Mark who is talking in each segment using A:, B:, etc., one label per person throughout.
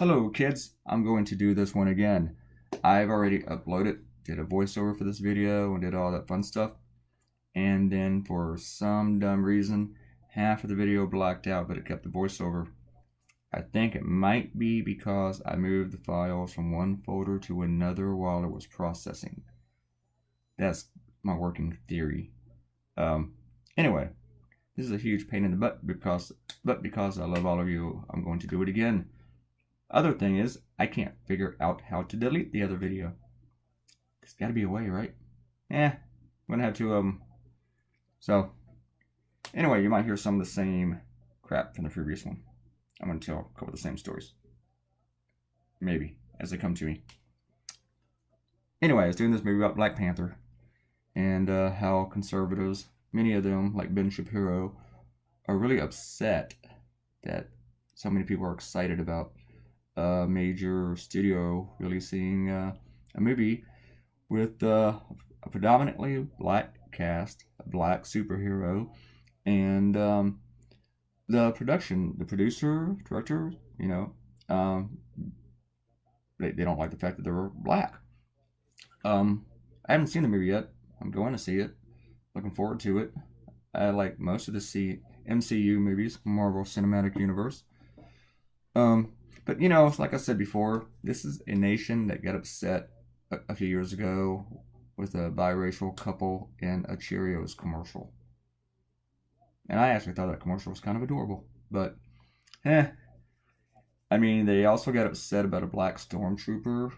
A: Hello kids, I'm going to do this one again. I've already uploaded, did a voiceover for this video and did all that fun stuff. And then for some dumb reason, half of the video blacked out, but it kept the voiceover. I think it might be because I moved the files from one folder to another while it was processing. That's my working theory. Anyway, this is a huge pain in the butt because I love all of you, I'm going to do it again. Other thing is, I can't figure out how to delete the other video. There's got to be a way, right? I'm gonna have to, so, anyway, you might hear some of the same crap from the previous one. I'm gonna tell a couple of the same stories. Maybe, as they come to me. Anyway, I was doing this movie about Black Panther, and how conservatives, many of them, like Ben Shapiro, are really upset that so many people are excited about a major studio releasing a movie with a predominantly black cast, a black superhero, and the producer, director, they don't like the fact that they were black. I haven't seen the movie yet. I'm going to see it. Looking forward to it. I like most of the MCU movies, Marvel Cinematic Universe. But like I said before, this is a nation that got upset a few years ago with a biracial couple in a Cheerios commercial. And I actually thought that commercial was kind of adorable. But, I mean, they also got upset about a black stormtrooper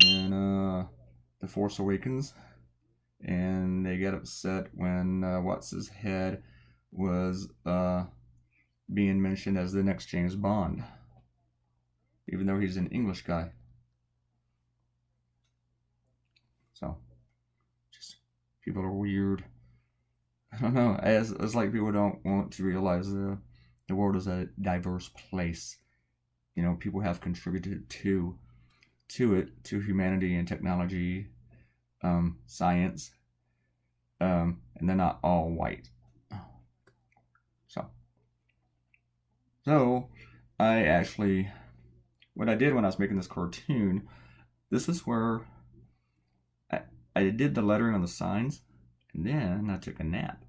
A: in The Force Awakens. And they got upset when what's-his head was being mentioned as the next James Bond, even though he's an English guy. So, just people are weird. I don't know. It's like people don't want to realize the world is a diverse place. People have contributed to it, to humanity and technology, science, and they're not all white. So I actually, what I did when I was making this cartoon, this is where I did the lettering on the signs, and then I took a nap,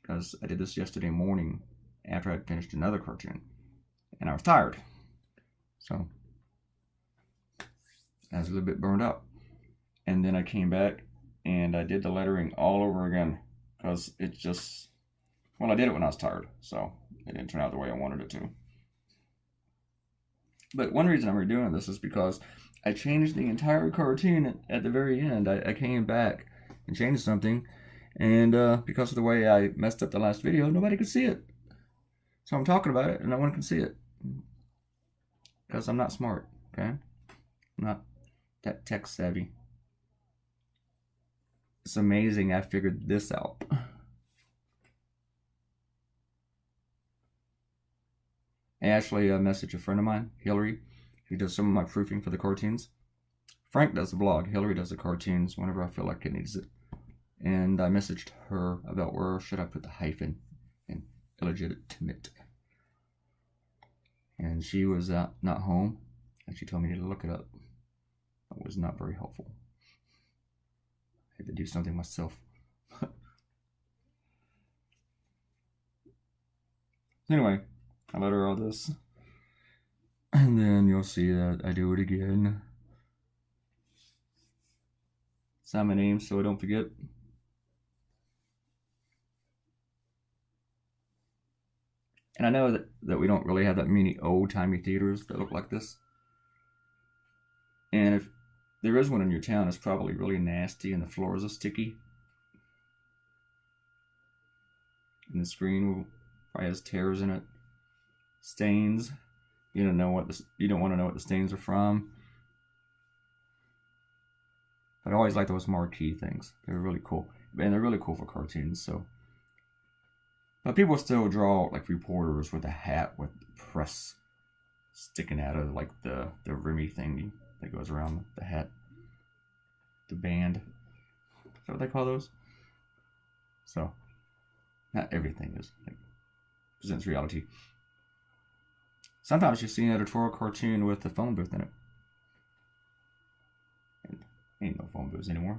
A: because I did this yesterday morning after I'd finished another cartoon, and I was tired. So I was a little bit burned out. And then I came back and I did the lettering all over again, because it just, I did it when I was tired, so it didn't turn out the way I wanted it to. But one reason I'm redoing this is because I changed the entire cartoon at the very end. I came back and changed something, and because of the way I messed up the last video, nobody could see it. So I'm talking about it and no one can see it, because I'm not smart, okay? I'm not that tech savvy. It's amazing I figured this out. I actually messaged a friend of mine, Hillary, who does some of my proofing for the cartoons. Frank does the blog, Hillary does the cartoons whenever I feel like it needs it. And I messaged her about where should I put the hyphen in illegitimate. And she was not home, and she told me to look it up. That was not very helpful. I had to do something myself. Anyway, I let her all this, and then you'll see that I do it again. Sign my name so I don't forget. And I know that we don't really have that many old-timey theaters that look like this. And if there is one in your town, it's probably really nasty and the floors are sticky. And the screen probably has tears in it. Stains. You don't want to know what the stains are from. But I always like those marquee things. They're really cool. And they're really cool for cartoons, so. But people still draw like reporters with a hat with press sticking out of like the rimmy thingy that goes around the hat. The band. Is that what they call those? So, not everything is like presents reality. Sometimes you see an editorial cartoon with a phone booth in it. Ain't no phone booths anymore.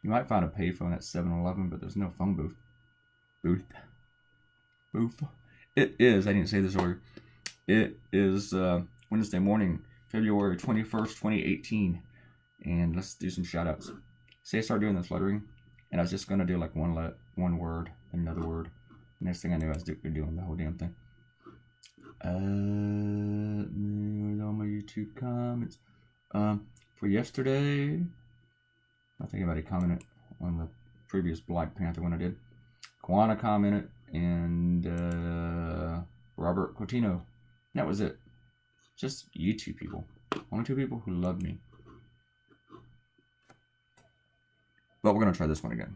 A: You might find a payphone at 7-Eleven, but there's no phone booth. Booth. It is, I didn't say this earlier, it is Wednesday morning, February 21st, 2018. And let's do some shout outs. Say I start doing this lettering, and I was just going to do like one word, another word. Next thing I knew, I was doing the whole damn thing. All my YouTube comments. For yesterday, I think anybody commented on the previous Black Panther one I did. Kwana commented, and Robert Cotino. That was it. Just YouTube people. Only 2 people who love me. But we're going to try this one again.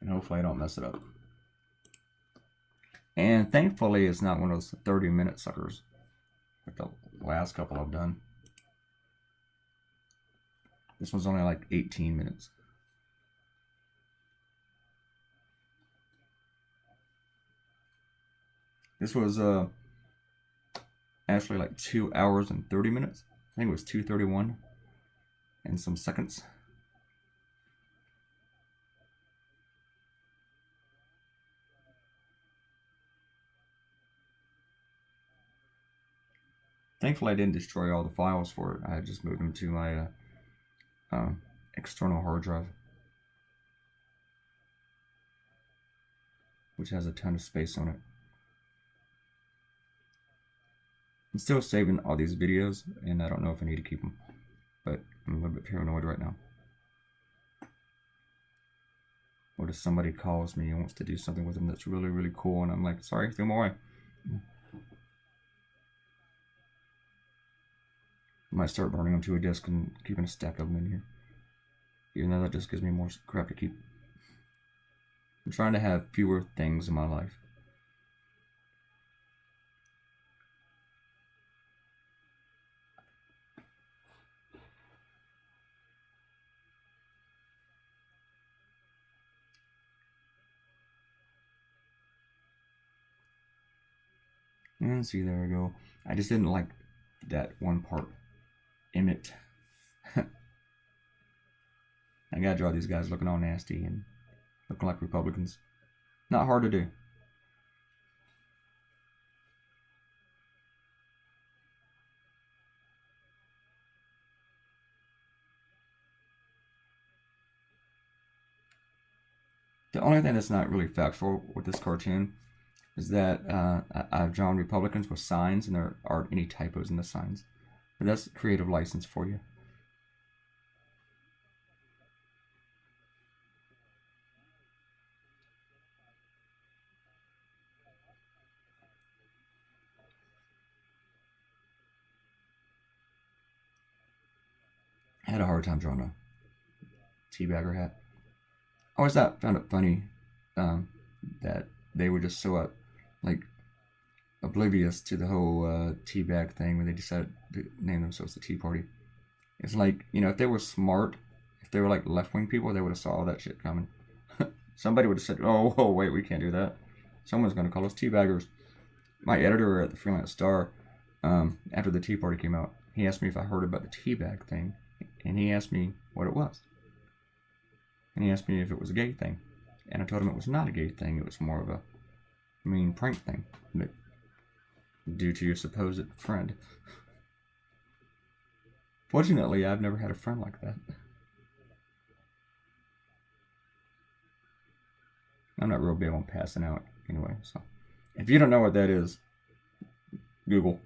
A: And hopefully I don't mess it up. And thankfully it's not one of those 30-minute suckers like the last couple I've done. This one's only like 18 minutes. This was actually like 2 hours and 30 minutes. I think it was 2:31 and some seconds. Thankfully I didn't destroy all the files for it. I just moved them to my external hard drive, which has a ton of space on it. I'm still saving all these videos, and I don't know if I need to keep them, but I'm a little bit paranoid right now. What if somebody calls me and wants to do something with them that's really, really cool, and I'm like, sorry, throw them away. I might start burning them to a disk and keeping a stack of them in here, even though that just gives me more crap to keep. I'm trying to have fewer things in my life. And see, there we go. I just didn't like that one part. Emmett. I gotta draw these guys looking all nasty and looking like Republicans. Not hard to do. The only thing that's not really factual with this cartoon is that I've drawn Republicans with signs, and there aren't any typos in the signs. But that's creative license for you. I had a hard time drawing a teabagger hat. I always found it funny that they were just so like oblivious to the whole teabag thing when they decided to name themselves the Tea Party. It's like, you know, if they were smart, if they were like left-wing people, they would have saw all that shit coming. Somebody would have said, oh, wait, we can't do that. Someone's going to call us teabaggers. My editor at the Freelance Star, after the Tea Party came out, he asked me if I heard about the teabag thing, and he asked me what it was. And he asked me if it was a gay thing. And I told him it was not a gay thing, it was more of a mean prank thing, but due to your supposed friend. Fortunately, I've never had a friend like that. I'm not real big on passing out anyway, so if you don't know what that is, Google.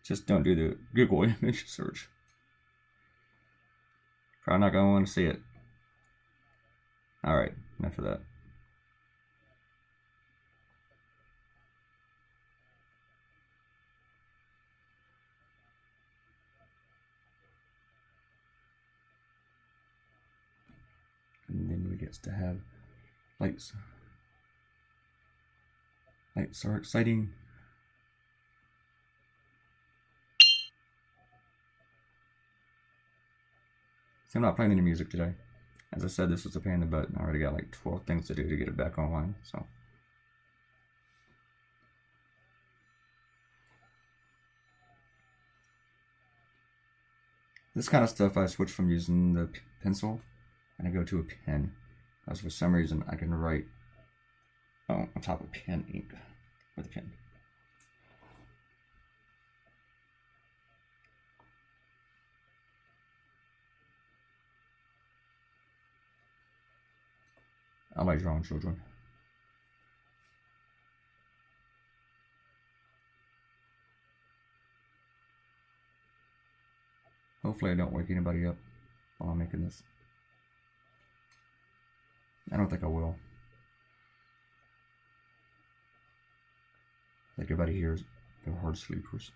A: Just don't do the Google image search. Probably not going to want to see it. Alright, enough of that. And then we get to have lights. Lights are exciting. See, I'm not playing any music today. As I said, this was a pain in the butt, and I already got like 12 things to do to get it back online, so. This kind of stuff I switch from using the pencil and I go to a pen, because for some reason I can write on top of pen ink with a pen. I like drawing children. Hopefully I don't wake anybody up while I'm making this. I don't think I will. I think everybody here is they're hard sleepers.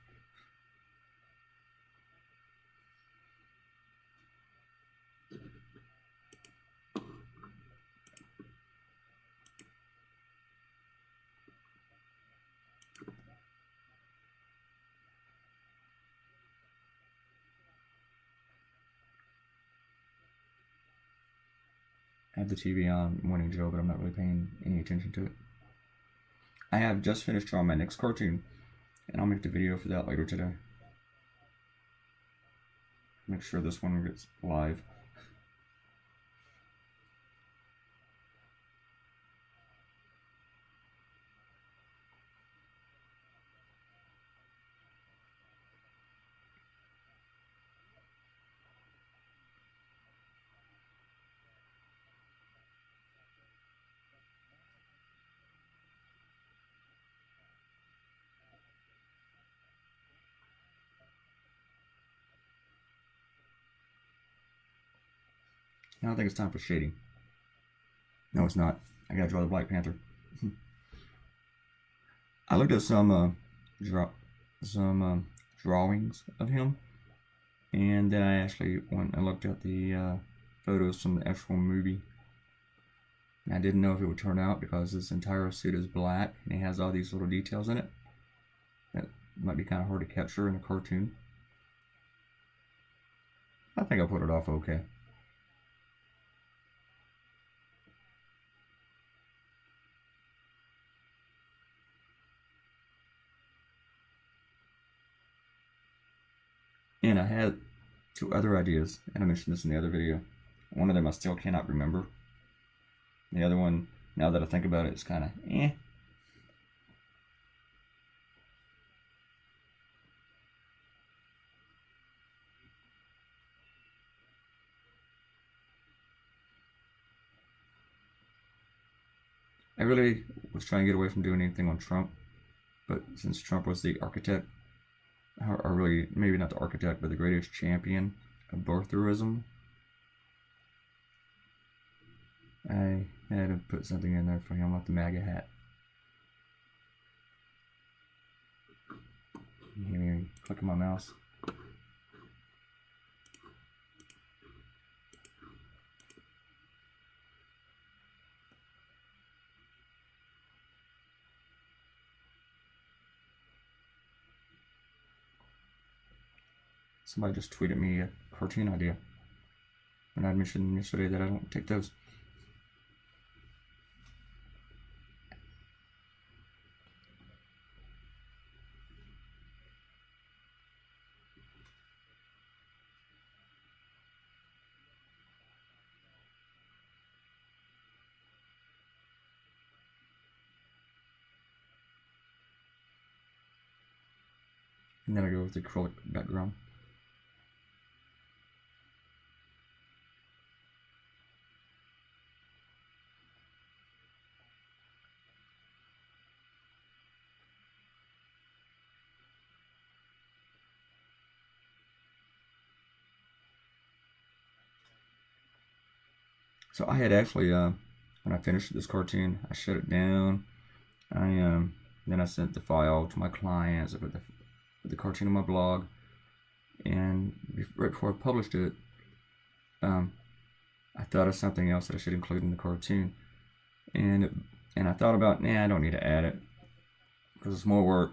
A: I have the TV on Morning Joe, but I'm not really paying any attention to it. I have just finished drawing my next cartoon, and I'll make the video for that later today. Make sure this one gets live. Now I think it's time for shading. No, it's not. I gotta draw the Black Panther. I looked at some drawings of him, and then I actually went and looked at the photos from the actual movie. And I didn't know if it would turn out because this entire suit is black and he has all these little details in it that might be kind of hard to capture in a cartoon. I think I'll put it off okay. And I had two other ideas, and I mentioned this in the other video. One of them I still cannot remember. The other one, now that I think about it, is kind of eh. I really was trying to get away from doing anything on Trump, but since Trump was the architect, or really, maybe not the architect, but the greatest champion of birtherism, I had to put something in there for him with the MAGA hat. You hear me clicking my mouse? Somebody just tweeted me a cartoon idea, and I mentioned yesterday that I don't take those. And then I go with the acrylic background. So I had actually, when I finished this cartoon, I shut it down. Then I sent the file to my clients. I put the cartoon on my blog, and right before I published it, I thought of something else that I should include in the cartoon, and I thought about, I don't need to add it because it's more work.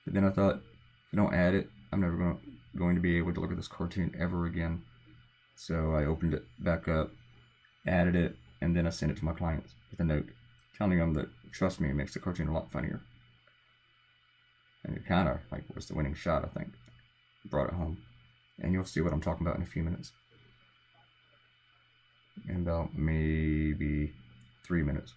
A: But then I thought, if I don't add it, I'm never going to be able to look at this cartoon ever again. So I opened it back up, added it, and then I sent it to my clients with a note telling them that, trust me, it makes the cartoon a lot funnier. And it kind of like was the winning shot, I think. Brought it home. And you'll see what I'm talking about in a few minutes. In about maybe 3 minutes.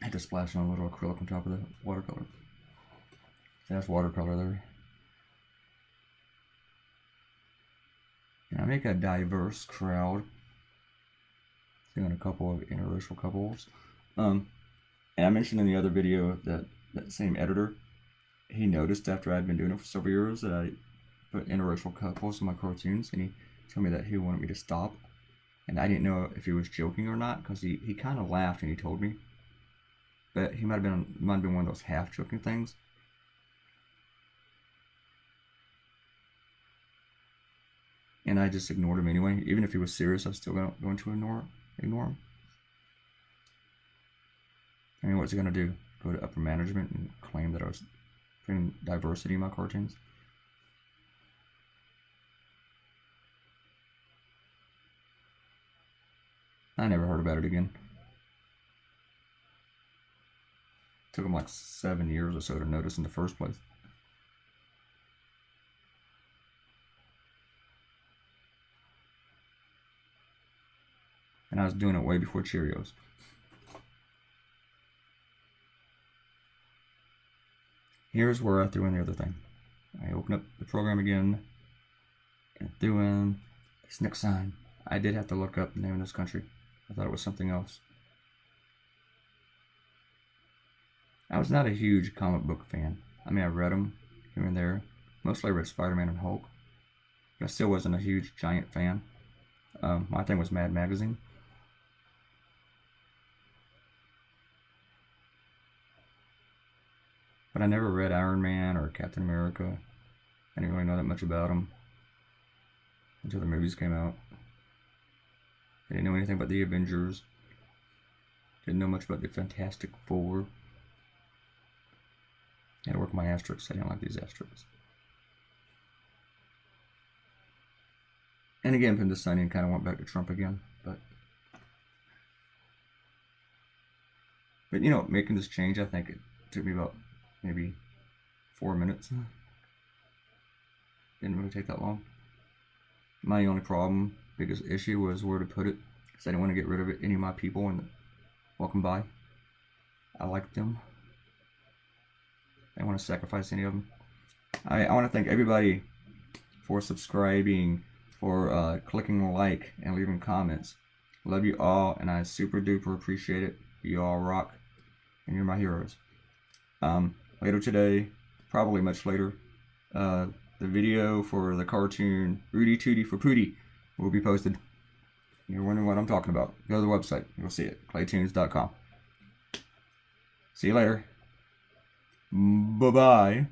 A: I had to splash on a little acrylic on top of the watercolor. That's watercolor there. And I make a diverse crowd. Doing a couple of interracial couples. And I mentioned in the other video that that same editor, he noticed after I'd been doing it for several years that I put interracial couples in my cartoons, and he told me that he wanted me to stop. And I didn't know if he was joking or not, because he kind of laughed and he told me. But he might have been one of those half-joking things. And I just ignored him anyway. Even if he was serious, I was still going to ignore him. I mean, what's he going to do? Go to upper management and claim that I was putting diversity in my cartoons? I never heard about it again. It took him like 7 years or so to notice in the first place. And I was doing it way before Cheerios. Here's where I threw in the other thing. I opened up the program again and threw in this next sign. I did have to look up the name of this country. I thought it was something else. I was not a huge comic book fan. I mean, I read them here and there. Mostly I read Spider-Man and Hulk. But I still wasn't a huge, giant fan. My thing was Mad Magazine. But I never read Iron Man or Captain America. I didn't really know that much about them until the movies came out. I didn't know anything about the Avengers. Didn't know much about the Fantastic Four. I had to work my asterisks. I didn't like these asterisks. And again, putting this sign in kind of went back to Trump again. But you know, making this change, I think it took me about maybe 4 minutes. Didn't really take that long. My only problem, biggest issue, was where to put it, because I didn't want to get rid of it. Any of my people and welcome by, I like them. I don't want to sacrifice any of them. I want to thank everybody for subscribing, for clicking like and leaving comments. Love you all, and I super duper appreciate it. You all rock, and you're my heroes. Later today, probably much later, the video for the cartoon Rudy Tooty for Pooty will be posted. You're wondering what I'm talking about, go to the website. You'll see it. Claytoonz.com. See you later. Bye-bye.